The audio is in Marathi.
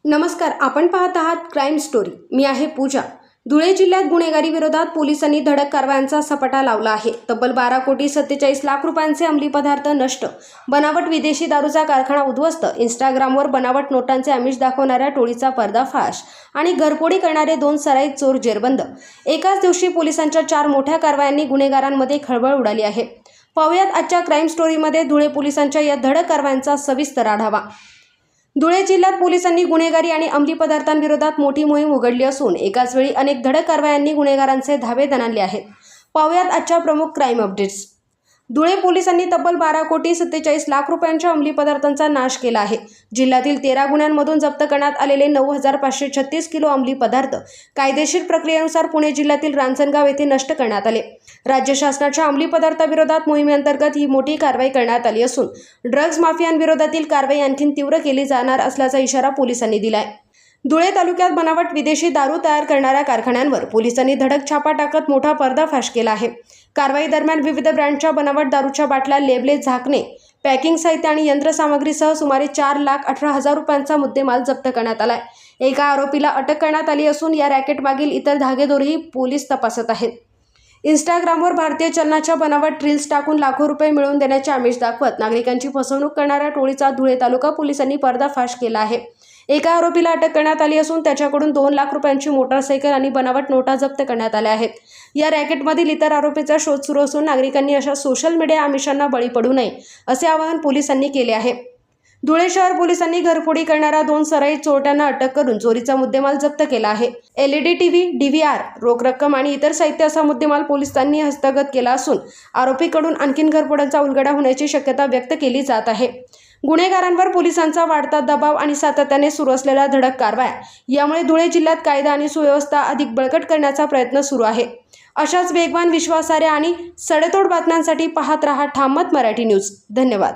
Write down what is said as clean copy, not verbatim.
नमस्कार, आपण पाहत आहात क्राईम स्टोरी. मी आहे पूजा. धुळे जिल्ह्यात गुन्हेगारी विरोधात पोलिसांनी धडक कारवायांचा सपाटा लावला आहे. तब्बल 12,47,00,000 रुपयांचे अंमली पदार्थ नष्ट, बनावट विदेशी दारूचा कारखाना उद्ध्वस्त, इंस्टाग्रामवर बनावट नोटांचे आमिष दाखवणाऱ्या टोळीचा पर्दाफाश आणि घरफोडी करणारे 2 सराईत चोर जेरबंद. एकाच दिवशी पोलिसांच्या 4 मोठ्या कारवायांनी गुन्हेगारांमध्ये खळबळ उडाली आहे. पाहुयात आजच्या क्राईम स्टोरीमध्ये धुळे पोलिसांच्या या धडक कारवायांचा सविस्तर आढावा. धुळे जिल्ह्यात पोलिसांनी गुन्हेगारी आणि अंमली पदार्थांविरोधात मोठी मोहीम उघडली असून एकाच वेळी अनेक धडक कारवायांनी गुन्हेगारांचे धाबे दणाणले आहेत. पाहुयात आजच्या प्रमुख क्राईम अपडेट्स. धुळे पोलिसांनी तब्बल 12,47,00,000 रुपयांच्या अंमली पदार्थांचा नाश केला आहे. जिल्ह्यातील 13 गुन्ह्यांमधून जप्त करण्यात आलेले 9,536 किलो अंमली पदार्थ कायदेशीर प्रक्रियेनुसार पुणे जिल्ह्यातील रांजणगाव येथे नष्ट करण्यात आले. राज्य शासनाच्या अंमली पदार्थाविरोधात मोहिमेअंतर्गत ही मोठी कारवाई करण्यात आली असून ड्रग्ज माफियांविरोधातील कारवाई आणखी तीव्र केली जाणार असल्याचा इशारा पोलिसांनी दिलाय. धुळे तालुक्यात बनावट विदेशी दारू तयार करणाऱ्या कारखान्यांवर पोलिसांनी धडक छापा टाकत मोठा पर्दाफाश केला आहे. कारवाई दरम्यान विविध ब्रँडच्या बनावट दारूच्या बाटल्या, लेबले, झाकणे, पॅकिंग साहित्य आणि यंत्रसामग्रीसह सुमारे 4,18,000 रुपयांचा मुद्देमाल जप्त करण्यात आलाय. एका आरोपीला अटक करण्यात आली असून या रॅकेटमागील इतर धागेदोरही पोलीस तपासत आहेत. इंस्टाग्रामवर भारतीय चलनाच्या बनावट रील्स टाकून लाखो रुपये मिळवून देण्याचे आमिष दाखवत नागरिकांची फसवणूक करणाऱ्या टोळीचा धुळे तालुका पोलिसांनी पर्दाफाश केला आहे. एका आरोपीला अटक करण्यात आली असून त्याच्याकडून 2 लाख रुपयांची मोटारसायकल आणि बनावट नोटा जप्त करण्यात आल्या आहेत. या रॅकेटमधील इतर आरोपीचा शोध सुरू असून नागरिकांनी अशा सोशल मीडिया आमिषांना बळी पडू नये असे आवाहन पोलिसांनी केले आहे. धुळे शहर पोलिसांनी घरफोडी करणाऱ्या 2 सराईत चोरट्यांना अटक करून चोरीचा मुद्देमाल जप्त केला आहे. LED टीव्ही, DVR, रोख रक्कम आणि इतर साहित्य असा मुद्देमाल पोलिसांनी हस्तगत केला असून आरोपीकडून आणखी घरफोड्यांचा उलगडा होण्याची शक्यता व्यक्त केली जात आहे. गुन्हेगारांवर पोलिसांचा वाढता दबाव आणि सातत्याने सुरू असलेल्या धडक कारवाया यामुळे धुळे जिल्ह्यात कायदा आणि सुव्यवस्था अधिक बळकट करण्याचा प्रयत्न सुरू आहे. अशाच वेगवान, विश्वासार्ह आणि सडेतोड बातम्यांसाठी पाहत रहा ठाम मत मराठी न्यूज. धन्यवाद.